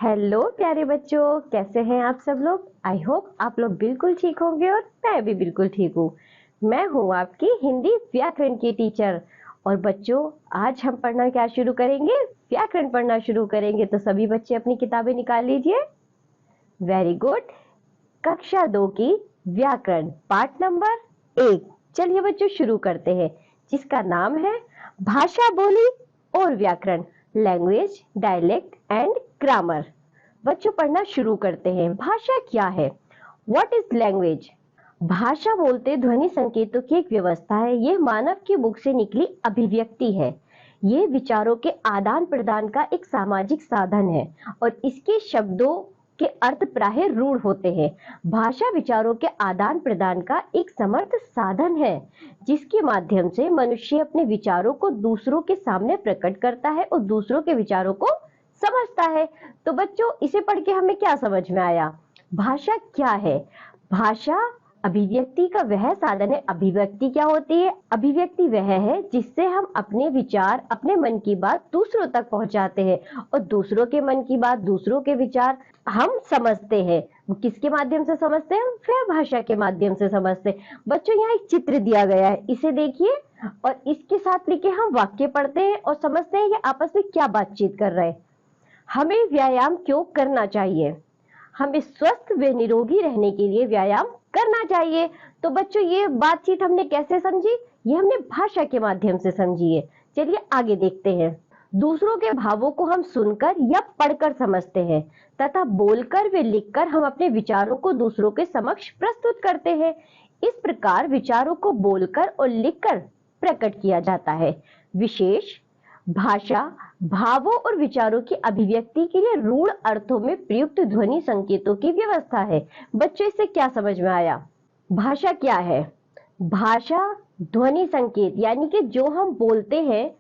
Hello प्यारे बच्चों, कैसे हैं आप सब लोग। आई होप आप लोग बिल्कुल ठीक होंगे और मैं भी बिल्कुल ठीक हूँ। मैं हूँ आपकी हिंदी व्याकरण की टीचर। और बच्चों, आज हम पढ़ना क्या शुरू करेंगे? व्याकरण पढ़ना शुरू करेंगे। तो सभी बच्चे अपनी किताबें निकाल लीजिए। Very good. कक्षा 2 की व्याकरण पाठ नंबर 1। चलिए बच्चों शुरू करते हैं, जिसका नाम है भाषा, बोली और व्याकरण, लैंग्वेज, डायलेक्ट एंड ग्रामर। बच्चों पढ़ना शुरू करते हैं। भाषा क्या है? What is language? भाषा बोलते ध्वनि संकेतों की एक व्यवस्था है। यह मानव की मुख से निकली अभिव्यक्ति है। यह विचारों के आदान प्रदान का एक सामाजिक साधन है और इसके शब्दों के अर्थ प्राय रूढ़ होते हैं। भाषा विचारों के आदान प्रदान का एक समर्थ साधन है, जिसके माध्यम से मनुष्य अपने विचारों को दूसरों के सामने प्रकट करता है और दूसरों के विचारों को समझता है। तो बच्चों, इसे पढ़ के हमें क्या समझ में आया? भाषा क्या है? भाषा अभिव्यक्ति का वह साधन है। अभिव्यक्ति क्या होती है? अभिव्यक्ति वह है जिससे हम अपने विचार, अपने मन की बात दूसरों तक पहुंचाते हैं और दूसरों के मन की बात, दूसरों के विचार हम समझते हैं। किसके माध्यम से समझते हैं? वह भाषा के माध्यम से समझते हैं। बच्चों, यहाँ एक चित्र दिया गया है, इसे देखिए और इसके साथ लेके हम वाक्य पढ़ते हैं और समझते हैं कि आपस में क्या बातचीत कर रहे हैं। हमें व्यायाम क्यों करना चाहिए? हमें स्वस्थ व निरोगी रहने के लिए व्यायाम करना चाहिए। तो बच्चों, ये बातचीत हमने कैसे समझी? ये हमने भाषा के माध्यम से समझी है। चलिए आगे देखते हैं। दूसरों के भावों को हम सुनकर या पढ़कर समझते हैं तथा बोलकर व लिखकर हम अपने विचारों को दूसरों के समक्ष प्रस्तुत करते हैं। इस प्रकार विचारों को बोलकर और लिखकर प्रकट किया जाता है। विशेष भाषा भावों और विचारों की अभिव्यक्ति के लिए रूढ़ अर्थों में प्रयुक्त ध्वनि संकेतों की व्यवस्था है। बच्चों, इससे क्या समझ में आया? भाषा क्या है? भाषा ध्वनि संकेत, यानी कि जो हम बोलते हैं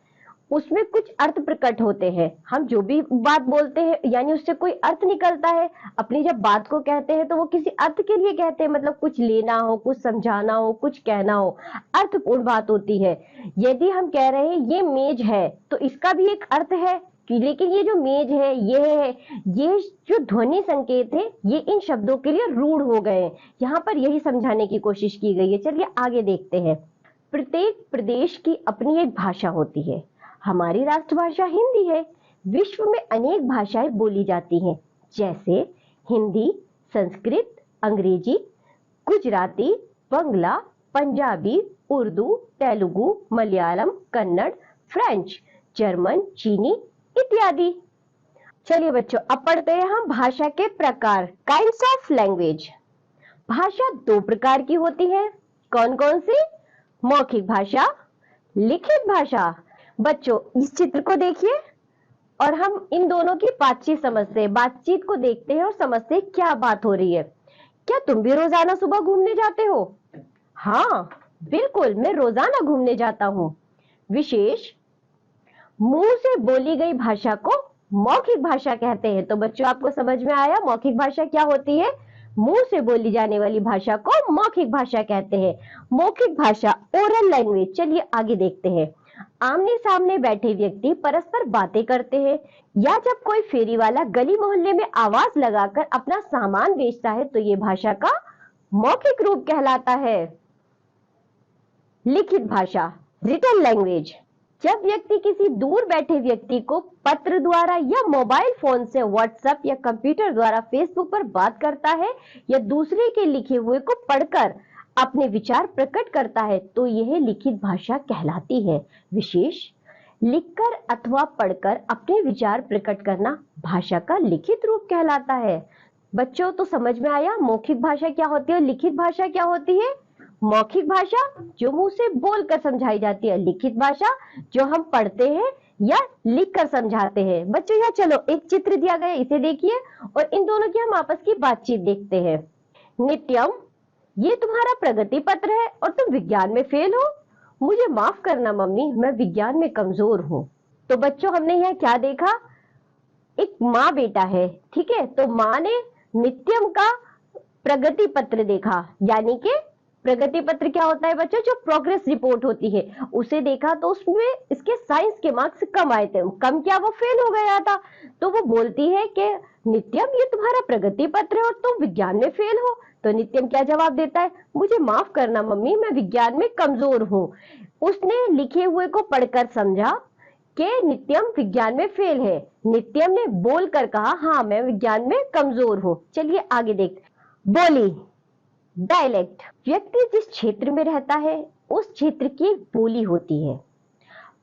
उसमें कुछ अर्थ प्रकट होते हैं। हम जो भी बात बोलते हैं यानी उससे कोई अर्थ निकलता है। अपनी जब बात को कहते हैं तो वो किसी अर्थ के लिए कहते हैं, मतलब कुछ लेना हो, कुछ समझाना हो, कुछ कहना हो, अर्थपूर्ण बात होती है। यदि हम कह रहे हैं ये मेज है तो इसका भी एक अर्थ है कि लेकिन ये जो मेज है, ये जो ध्वनि संकेत है, ये इन शब्दों के लिए रूढ़ हो गए हैं। यहाँ पर यही समझाने की कोशिश की गई है। चलिए आगे देखते हैं। प्रत्येक प्रदेश की अपनी एक भाषा होती है। हमारी राष्ट्रभाषा हिंदी है। विश्व में अनेक भाषाएं बोली जाती हैं, जैसे हिंदी, संस्कृत, अंग्रेजी, गुजराती, बंगला, पंजाबी, उर्दू, तेलुगु, मलयालम, कन्नड़, फ्रेंच, जर्मन, चीनी इत्यादि। चलिए बच्चों, अब पढ़ते हैं हम भाषा के प्रकार, काइंड्स ऑफ लैंग्वेज। भाषा दो प्रकार की होती है। कौन कौन सी? मौखिक भाषा, लिखित भाषा। बच्चों, इस चित्र को देखिए और हम इन दोनों की बातचीत समझते हैं। बातचीत को देखते हैं और समझते हैं क्या बात हो रही है। क्या तुम भी रोजाना सुबह घूमने जाते हो? हाँ बिल्कुल, मैं रोजाना घूमने जाता हूँ। विशेष मुंह से बोली गई भाषा को मौखिक भाषा कहते हैं। तो बच्चों, आपको समझ में आया मौखिक भाषा क्या होती है? मुंह से बोली जाने वाली भाषा को मौखिक भाषा कहते हैं। मौखिक भाषा, ओरल लैंग्वेज। चलिए आगे देखते हैं। आमने सामने बैठे व्यक्ति परस्पर बातें करते हैं, या जब कोई फेरी वाला गली मोहल्ले में आवाज लगाकर अपना सामान बेचता है तो ये भाषा का मौखिक रूप कहलाता है। लिखित भाषा, रिटन लैंग्वेज। जब व्यक्ति किसी दूर बैठे व्यक्ति को पत्र द्वारा या मोबाइल फोन से, व्हाट्सएप या कंप्यूटर द्वारा फेसबुक पर बात करता है या दूसरे के लिखे हुए को पढ़कर अपने विचार प्रकट करता है तो यह लिखित भाषा कहलाती है। विशेष लिखकर अथवा पढ़कर अपने विचार प्रकट करना भाषा का लिखित रूप कहलाता है। बच्चों, तो समझ में आया मौखिक भाषा क्या होती है और लिखित भाषा क्या होती है? मौखिक भाषा जो मुंह से बोलकर समझाई जाती है, लिखित भाषा जो हम पढ़ते हैं या लिखकर समझाते हैं। बच्चों, यहाँ चलो एक चित्र दिया गया है, इसे देखिए और इन दोनों की हम आपस की बातचीत देखते हैं। नित्यम, ये तुम्हारा प्रगति पत्र है और तुम विज्ञान में फेल हो। मुझे माफ करना मम्मी, मैं विज्ञान में कमजोर हूँ। तो बच्चों, हमने यहाँ क्या देखा? एक माँ बेटा है, ठीक है। तो माँ ने नित्यम का प्रगति पत्र देखा, यानी कि प्रगति पत्र क्या होता है बच्चों? जो प्रोग्रेस रिपोर्ट होती है, उसे देखा तो उसमें इसके साइंस के मार्क्स कम आए थे। कम क्या, वो फेल हो गया था। तो वो बोलती है कि नित्यम ये तुम्हारा प्रगति पत्र है और तुम विज्ञान में फेल हो। तो नित्यम क्या जवाब देता है? मुझे माफ करना मम्मी, मैं विज्ञान में कमजोर हूँ। उसने लिखे हुए को पढ़कर समझा कि नित्यम विज्ञान में फेल है। नित्यम ने बोलकर कहा हाँ मैं विज्ञान में कमजोर हूँ। चलिए आगे देखते। बोली, डायलेक्ट, व्यक्ति जिस क्षेत्र में रहता है उस क्षेत्र की एक बोली होती है।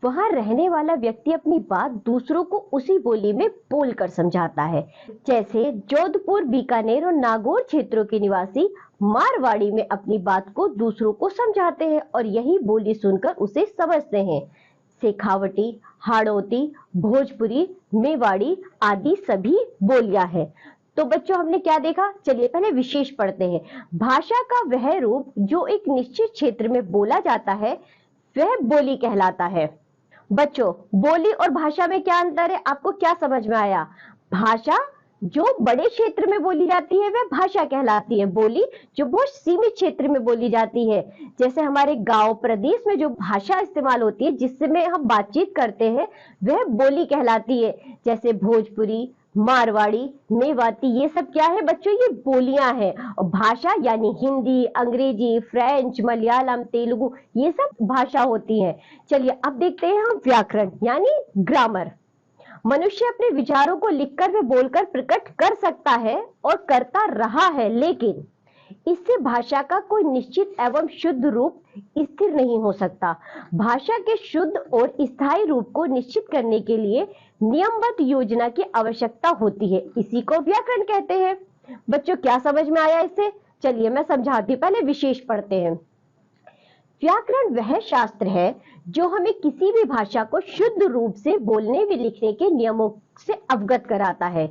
वहां रहने वाला व्यक्ति अपनी बात दूसरों को उसी बोली में बोलकर समझाता है। जैसे जोधपुर, बीकानेर और नागौर क्षेत्रों के निवासी मारवाड़ी में अपनी बात को दूसरों को समझाते हैं और यही बोली सुनकर उसे समझते हैं। शेखावटी, हाड़ौती, भोजपुरी, मेवाड़ी आदि सभी बोलियां हैं। तो बच्चों हमने क्या देखा? चलिए पहले विशेष पढ़ते हैं। भाषा का वह रूप जो एक निश्चित क्षेत्र में बोला जाता है वह बोली कहलाता है। बच्चों बोली और भाषा में क्या अंतर है? आपको क्या समझ में आया? भाषा जो बड़े क्षेत्र में बोली जाती है वह भाषा कहलाती है। बोली जो बहुत सीमित क्षेत्र में बोली जाती है, जैसे हमारे गांव प्रदेश में जो भाषा इस्तेमाल होती है जिससे में हम बातचीत करते हैं वह बोली कहलाती है। जैसे भोजपुरी, मारवाड़ी, मेवाती, ये सब क्या है बच्चों? ये बोलियां हैं। और भाषा यानी हिंदी, अंग्रेजी, फ्रेंच, मलयालम, तेलुगु, ये सब भाषा होती है। चलिए अब देखते हैं हम व्याकरण यानी ग्रामर। मनुष्य अपने विचारों को लिखकर व बोलकर प्रकट कर सकता है और करता रहा है, लेकिन इससे भाषा का कोई निश्चित एवं शुद्ध रूप स्थिर नहीं हो सकता। भाषा के शुद्ध और स्थायी रूप को निश्चित करने के लिए नियमबद्ध योजना की आवश्यकता होती है। इसी को व्याकरण कहते हैं। बच्चों क्या समझ में आया इससे? चलिए मैं समझाती हूं, पहले विशेष पढ़ते हैं। व्याकरण वह शास्त्र है जो हमें किसी भी भाषा को शुद्ध रूप से बोलने व लिखने के नियमों से अवगत कराता है।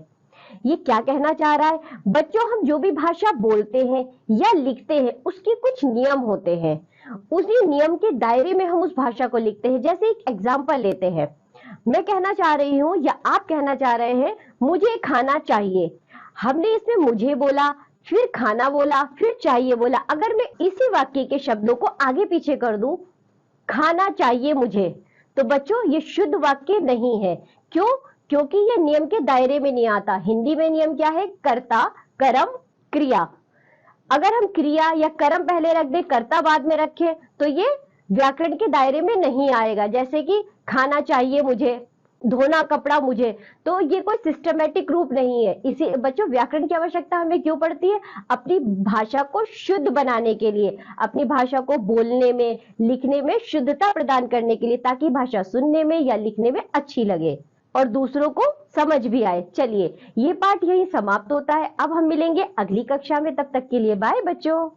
ये क्या कहना चाह रहा है बच्चों? हम जो भी भाषा बोलते हैं या लिखते हैं उसके कुछ नियम होते हैं। उसी नियम के दायरे में हम उस भाषा को लिखते हैं। जैसे एक एग्जाम्पल लेते हैं, मैं कहना चाह रही हूं या आप कहना चाह रहे हैं मुझे खाना चाहिए। हमने इसमें मुझे बोला, फिर खाना बोला, फिर चाहिए बोला। अगर मैं इसी वाक्य के शब्दों को आगे पीछे कर दूं, खाना चाहिए मुझे, तो बच्चों ये शुद्ध वाक्य नहीं है। क्यों? क्योंकि ये नियम के दायरे में नहीं आता। हिंदी में नियम क्या है? कर्ता, कर्म, क्रिया। अगर हम क्रिया या कर्म पहले रख दे, कर्ता बाद में रखें, तो ये व्याकरण के दायरे में नहीं आएगा। जैसे कि खाना चाहिए मुझे, धोना कपड़ा मुझे, तो ये कोई सिस्टमेटिक रूप नहीं है। इसी बच्चों व्याकरण की आवश्यकता हमें क्यों पड़ती है? अपनी भाषा को शुद्ध बनाने के लिए, अपनी भाषा को बोलने में, लिखने में शुद्धता प्रदान करने के लिए, ताकि भाषा सुनने में या लिखने में अच्छी लगे और दूसरों को समझ भी आए। चलिए ये पाठ यहीं समाप्त होता है। अब हम मिलेंगे अगली कक्षा में, तब तक के लिए बाय बच्चों।